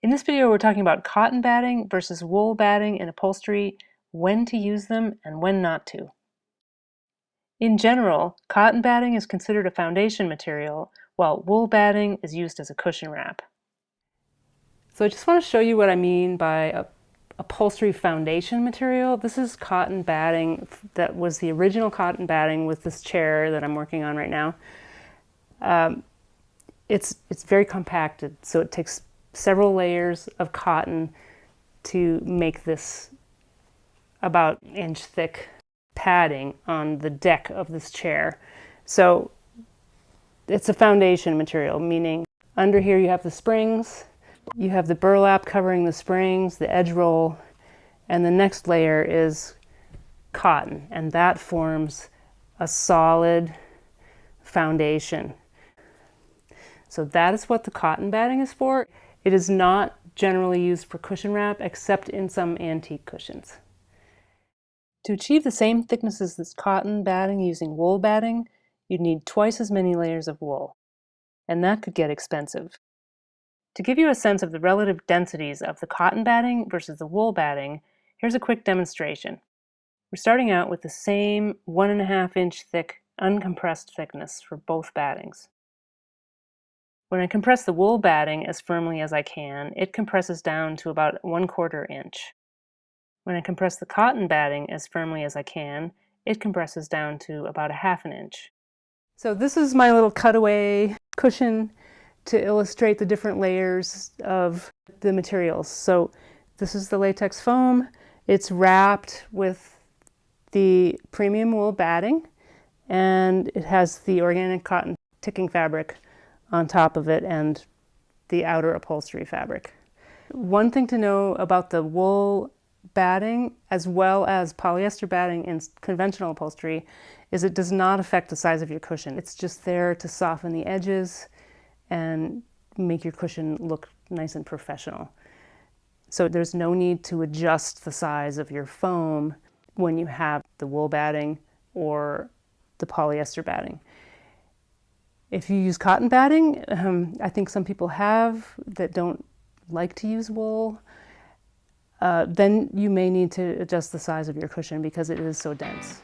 In this video, we're talking about cotton batting versus wool batting in upholstery, when to use them and when not to. In general, cotton batting is considered a foundation material, while wool batting is used as a cushion wrap. So I just want to show you what I mean by upholstery foundation material. This is cotton batting that was the original cotton batting with this chair that I'm working on right now. It's very compacted, so it takes several layers of cotton to make this about inch thick padding on the deck of this chair. So it's a foundation material, meaning under here you have the springs, you have the burlap covering the springs, the edge roll, and the next layer is cotton, and that forms a solid foundation. So that is what the cotton batting is for. It is not generally used for cushion wrap, except in some antique cushions. To achieve the same thickness as this cotton batting using wool batting, you'd need twice as many layers of wool, and that could get expensive. To give you a sense of the relative densities of the cotton batting versus the wool batting, here's a quick demonstration. We're starting out with the same 1.5 inch thick uncompressed thickness for both battings. When I compress the wool batting as firmly as I can, it compresses down to about 1/4 inch. When I compress the cotton batting as firmly as I can, it compresses down to about 1/2 inch. So this is my little cutaway cushion to illustrate the different layers of the materials. So this is the latex foam. It's wrapped with the premium wool batting, and it has the organic cotton ticking fabric on top of it and the outer upholstery fabric. One thing to know about the wool batting as well as polyester batting in conventional upholstery is it does not affect the size of your cushion. It's just there to soften the edges and make your cushion look nice and professional. So there's no need to adjust the size of your foam when you have the wool batting or the polyester batting. If you use cotton batting, I think some people have that don't like to use wool, then you may need to adjust the size of your cushion because it is so dense.